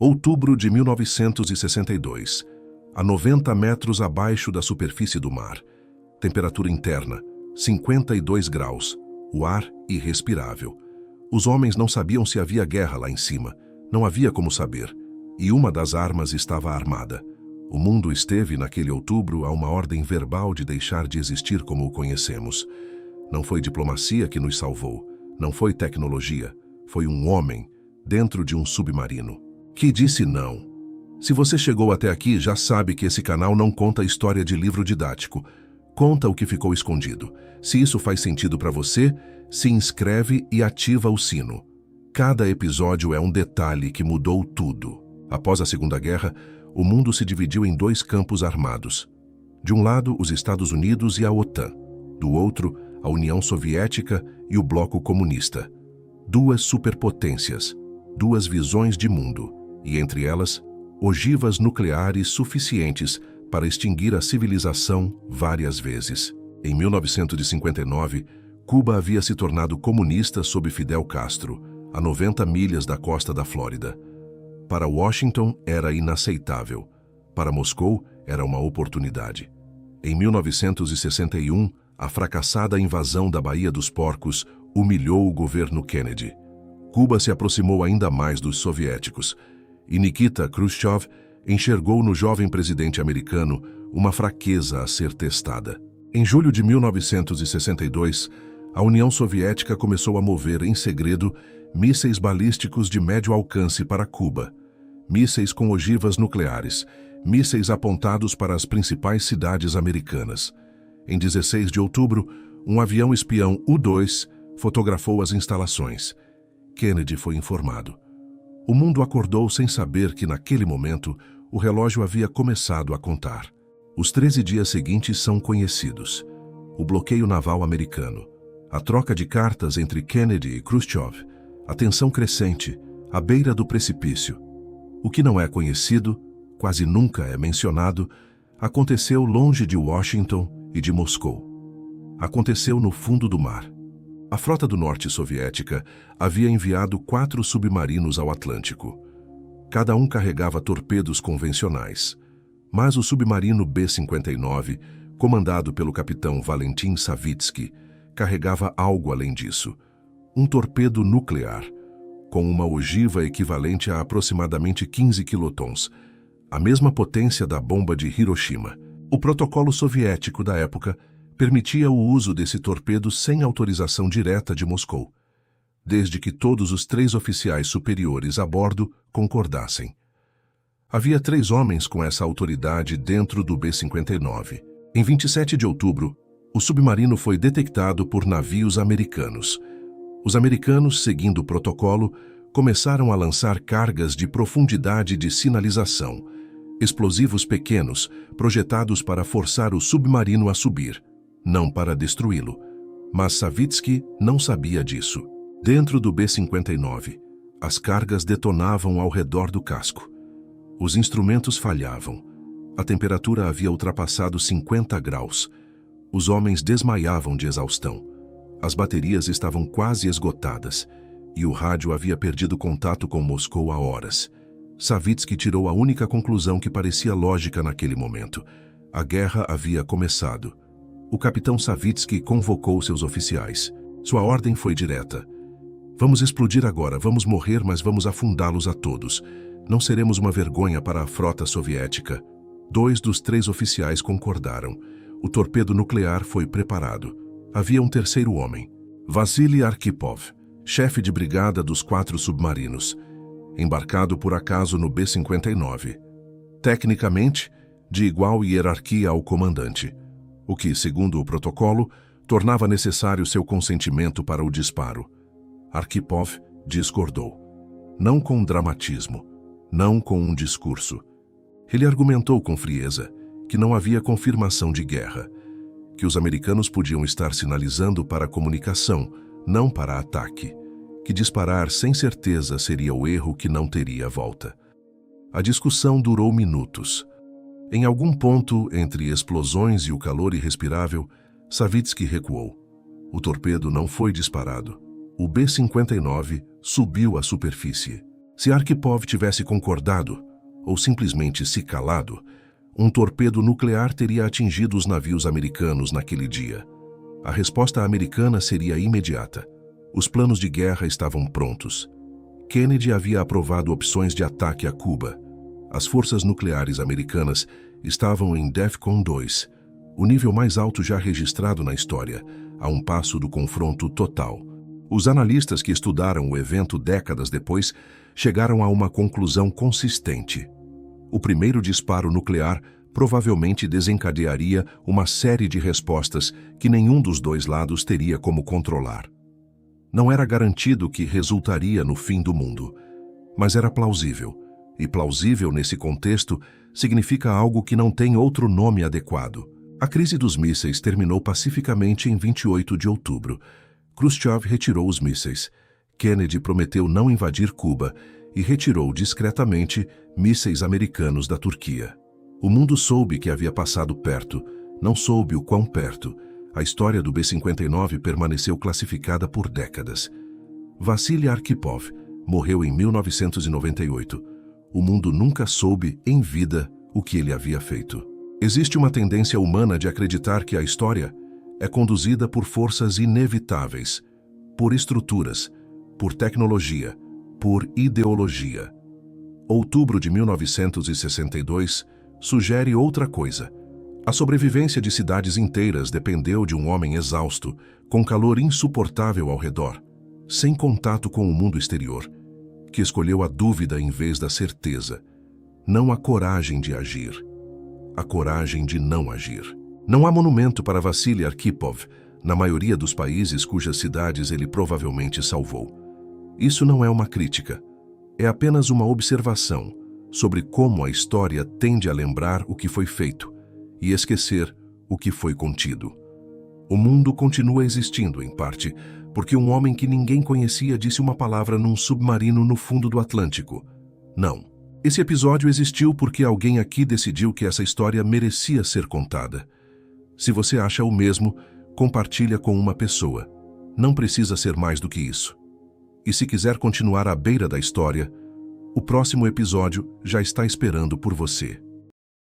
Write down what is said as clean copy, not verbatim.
Outubro de 1962. A 90 metros abaixo da superfície do mar. Temperatura interna, 52 graus. O ar irrespirável. Os homens não sabiam se havia guerra lá em cima. Não havia como saber. E uma das armas estava armada. O mundo esteve, naquele outubro, a uma ordem verbal de deixar de existir como o conhecemos. Não foi diplomacia que nos salvou. Não foi tecnologia. Foi um homem, dentro de um submarino, que disse não. Se você chegou até aqui, já sabe que esse canal não conta história de livro didático. Conta o que ficou escondido. Se isso faz sentido para você, se inscreve e ativa o sino. Cada episódio é um detalhe que mudou tudo. Após a Segunda Guerra, o mundo se dividiu em dois campos armados. De um lado, os Estados Unidos e a OTAN. Do outro, a União Soviética e o Bloco Comunista. Duas superpotências, duas visões de mundo, e entre elas, ogivas nucleares suficientes para extinguir a civilização várias vezes. Em 1959, Cuba havia se tornado comunista sob Fidel Castro, a 90 milhas da costa da Flórida. Para Washington era inaceitável. Para Moscou era uma oportunidade. Em 1961, a fracassada invasão da Baía dos Porcos humilhou o governo Kennedy. Cuba se aproximou ainda mais dos soviéticos, e Nikita Khrushchev enxergou no jovem presidente americano uma fraqueza a ser testada. Em julho de 1962, a União Soviética começou a mover em segredo mísseis balísticos de médio alcance para Cuba, mísseis com ogivas nucleares, mísseis apontados para as principais cidades americanas. Em 16 de outubro, um avião espião U-2 fotografou as instalações. Kennedy foi informado. O mundo acordou sem saber que, naquele momento, o relógio havia começado a contar. Os 13 dias seguintes são conhecidos. O bloqueio naval americano, a troca de cartas entre Kennedy e Khrushchev, a tensão crescente, à beira do precipício. O que não é conhecido, quase nunca é mencionado, aconteceu longe de Washington e de Moscou. Aconteceu no fundo do mar. A frota do norte soviética havia enviado 4 submarinos ao Atlântico. Cada um carregava torpedos convencionais. Mas o submarino B-59, comandado pelo capitão Valentin Savitsky, carregava algo além disso. Um torpedo nuclear, com uma ogiva equivalente a aproximadamente 15 quilotons, a mesma potência da bomba de Hiroshima. O protocolo soviético da época permitia o uso desse torpedo sem autorização direta de Moscou, desde que todos os 3 oficiais superiores a bordo concordassem. Havia 3 homens com essa autoridade dentro do B-59. Em 27 de outubro, o submarino foi detectado por navios americanos. Os americanos, seguindo o protocolo, começaram a lançar cargas de profundidade de sinalização, explosivos pequenos projetados para forçar o submarino a subir, não para destruí-lo. Mas Savitsky não sabia disso. Dentro do B-59, as cargas detonavam ao redor do casco. Os instrumentos falhavam. A temperatura havia ultrapassado 50 graus. Os homens desmaiavam de exaustão. As baterias estavam quase esgotadas e o rádio havia perdido contato com Moscou há horas. Savitsky tirou a única conclusão que parecia lógica naquele momento. A guerra havia começado. O capitão Savitsky convocou seus oficiais. Sua ordem foi direta. Vamos explodir agora, vamos morrer, mas vamos afundá-los a todos. Não seremos uma vergonha para a frota soviética. 2 dos 3 oficiais concordaram. O torpedo nuclear foi preparado. Havia um terceiro homem, Vassily Arkhipov, chefe de brigada dos 4 submarinos, embarcado por acaso no B-59. Tecnicamente, de igual hierarquia ao comandante, o que, segundo o protocolo, tornava necessário seu consentimento para o disparo. Arkhipov discordou. Não com dramatismo, não com um discurso. Ele argumentou com frieza que não havia confirmação de guerra, que os americanos podiam estar sinalizando para comunicação, não para ataque, que disparar sem certeza seria o erro que não teria volta. A discussão durou minutos. Em algum ponto, entre explosões e o calor irrespirável, Savitsky recuou. O torpedo não foi disparado. O B-59 subiu à superfície. Se Arkhipov tivesse concordado, ou simplesmente se calado, um torpedo nuclear teria atingido os navios americanos naquele dia. A resposta americana seria imediata. Os planos de guerra estavam prontos. Kennedy havia aprovado opções de ataque a Cuba. As forças nucleares americanas estavam em DEFCON 2, o nível mais alto já registrado na história, a um passo do confronto total. Os analistas que estudaram o evento décadas depois chegaram a uma conclusão consistente. O primeiro disparo nuclear provavelmente desencadearia uma série de respostas que nenhum dos dois lados teria como controlar. Não era garantido que resultaria no fim do mundo, mas era plausível. E plausível nesse contexto significa algo que não tem outro nome adequado. A crise dos mísseis terminou pacificamente em 28 de outubro. Khrushchev retirou os mísseis. Kennedy prometeu não invadir Cuba e retirou discretamente mísseis americanos da Turquia. O mundo soube que havia passado perto, não soube o quão perto. A história do B-59 permaneceu classificada por décadas. Vassily Arkhipov morreu em 1998. O mundo nunca soube, em vida, o que ele havia feito. Existe uma tendência humana de acreditar que a história é conduzida por forças inevitáveis, por estruturas, por tecnologia, por ideologia. Outubro de 1962 sugere outra coisa. A sobrevivência de cidades inteiras dependeu de um homem exausto, com calor insuportável ao redor, sem contato com o mundo exterior, que escolheu a dúvida em vez da certeza, não a coragem de agir, a coragem de não agir. Não há monumento para Vassily Arkhipov na maioria dos países cujas cidades ele provavelmente salvou. Isso não é uma crítica, é apenas uma observação sobre como a história tende a lembrar o que foi feito e esquecer o que foi contido. O mundo continua existindo, em parte, porque um homem que ninguém conhecia disse uma palavra num submarino no fundo do Atlântico. Não. Esse episódio existiu porque alguém aqui decidiu que essa história merecia ser contada. Se você acha o mesmo, compartilha com uma pessoa. Não precisa ser mais do que isso. E se quiser continuar à beira da história, o próximo episódio já está esperando por você.